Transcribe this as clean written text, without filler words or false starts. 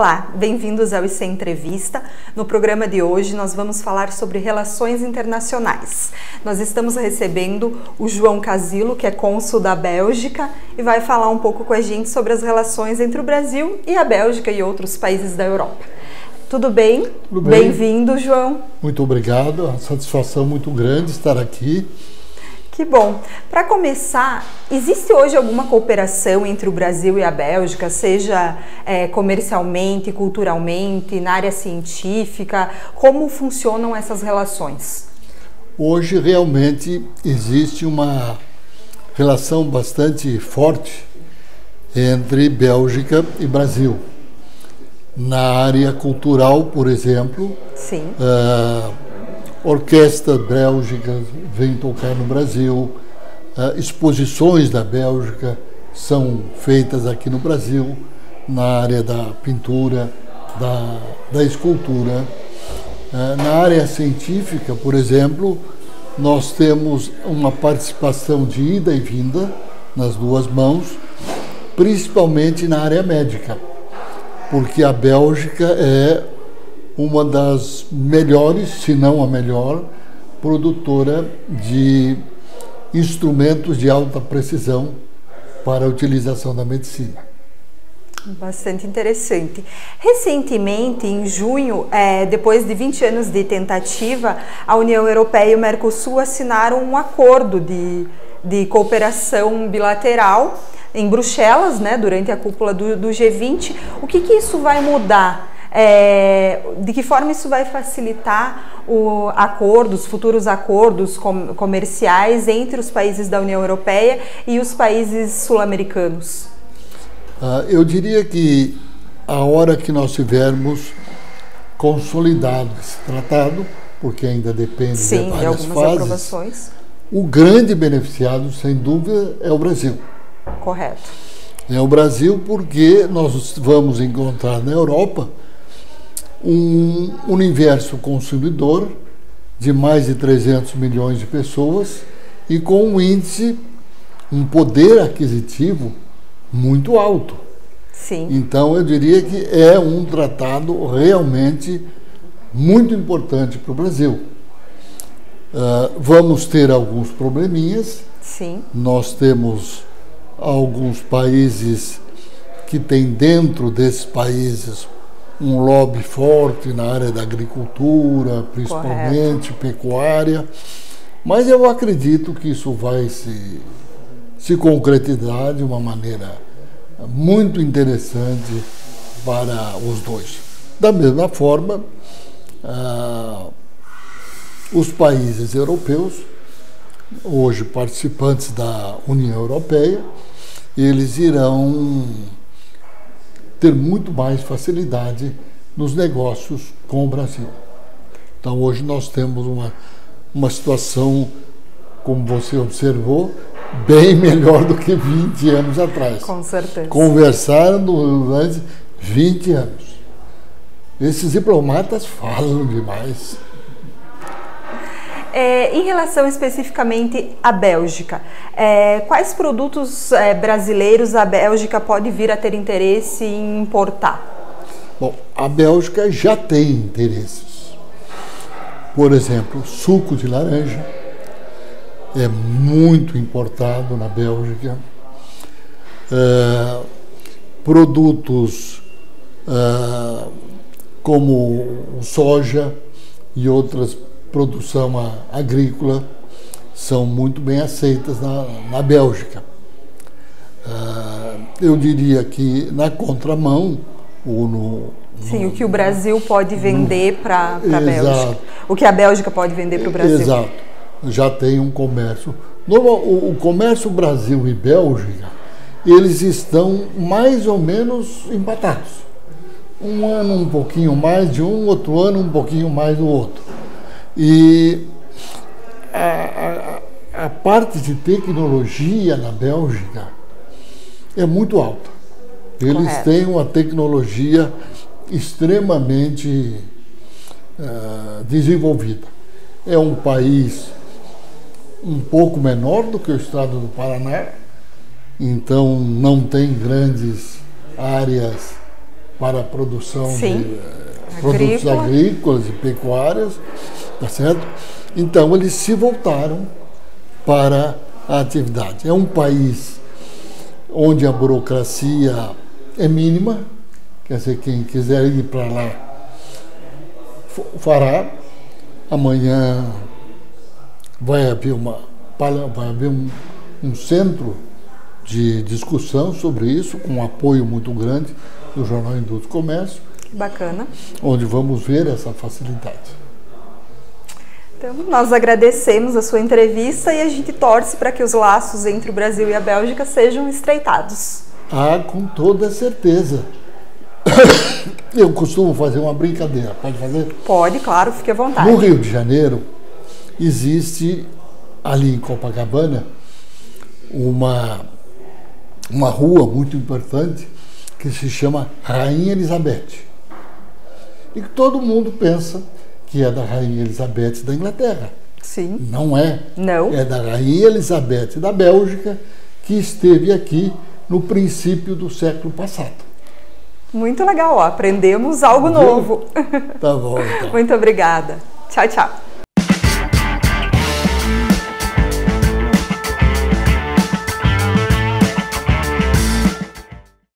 Olá, bem-vindos ao IC Entrevista. No programa de hoje nós vamos falar sobre relações internacionais. Nós estamos recebendo o João Casilo, que é cônsul da Bélgica, e vai falar um pouco com a gente sobre as relações entre o Brasil e a Bélgica e outros países da Europa. Tudo bem? Tudo bem. Bem-vindo, João. Muito obrigado, é uma satisfação muito grande estar aqui. Que bom. Para começar, existe hoje alguma cooperação entre o Brasil e a Bélgica, seja comercialmente, culturalmente, na área científica? Como funcionam essas relações? Hoje realmente existe uma relação bastante forte entre Bélgica e Brasil. Na área cultural, por exemplo, sim. Orquestras bélgicas vêm tocar no Brasil, exposições da Bélgica são feitas aqui no Brasil, na área da pintura, da escultura. Na área científica, por exemplo, nós temos uma participação de ida e vinda nas duas mãos, principalmente na área médica, porque a Bélgica é uma das melhores, se não a melhor, produtora de instrumentos de alta precisão para a utilização da medicina. Bastante interessante. Recentemente, em junho, depois de 20 anos de tentativa, a União Europeia e o Mercosul assinaram um acordo de cooperação bilateral em Bruxelas, né, durante a cúpula do G20. O que isso vai mudar? De que forma isso vai facilitar futuros acordos comerciais entre os países da União Europeia e os países sul-americanos? Eu diria que a hora que nós tivermos consolidado esse tratado, porque ainda depende de várias fases, aprovações, o grande beneficiado, sem dúvida, é o Brasil. Correto. É o Brasil porque nós vamos encontrar na Europa um universo consumidor de mais de 300 milhões de pessoas e com um poder aquisitivo muito alto. Sim. Então eu diria que é um tratado realmente muito importante para o Brasil. Vamos ter alguns probleminhas. Sim. Nós temos alguns países que têm dentro desses países um lobby forte na área da agricultura, principalmente pecuária, mas eu acredito que isso vai se concretizar de uma maneira muito interessante para os dois. Da mesma forma, os países europeus, hoje participantes da União Europeia, eles irão ter muito mais facilidade nos negócios com o Brasil. Então hoje nós temos uma situação, como você observou, bem melhor do que 20 anos atrás. Com certeza. Conversaram durante 20 anos. Esses diplomatas falam demais. Em relação especificamente à Bélgica, quais produtos brasileiros a Bélgica pode vir a ter interesse em importar? Bom, a Bélgica já tem interesses. Por exemplo, suco de laranja é muito importado na Bélgica. Produtos como soja e outras produção agrícola são muito bem aceitas na Bélgica. Eu diria que na contramão, o que o Brasil pode vender para a Bélgica. O que a Bélgica pode vender para o Brasil. Exato. Já tem um comércio. O comércio Brasil e Bélgica, eles estão mais ou menos empatados. Um ano um pouquinho mais de um, outro ano um pouquinho mais do outro. E a parte de tecnologia na Bélgica é muito alta. Eles têm uma tecnologia extremamente desenvolvida. É um país um pouco menor do que o estado do Paraná, então não tem grandes áreas para a produção Sim. de produtos agrícolas e pecuárias, tá certo? Então eles se voltaram para a atividade. É um país onde a burocracia é mínima, quer dizer, quem quiser ir para lá fará. Amanhã vai haver um centro de discussão sobre isso, com um apoio muito grande do Jornal Indústria e Comércio. Bacana. Onde vamos ver essa facilidade. Então, nós agradecemos a sua entrevista e a gente torce para que os laços entre o Brasil e a Bélgica sejam estreitados. Ah, com toda certeza. Eu costumo fazer uma brincadeira, pode fazer? Pode, claro, fique à vontade. No Rio de Janeiro, existe, ali em Copacabana, uma rua muito importante que se chama Rainha Elizabeth. E que todo mundo pensa que é da Rainha Elizabeth da Inglaterra. Sim. Não é. Não. É da Rainha Elizabeth da Bélgica, que esteve aqui no princípio do século passado. Muito legal, ó. Aprendemos algo novo. Tá bom, então. Muito obrigada. Tchau, tchau.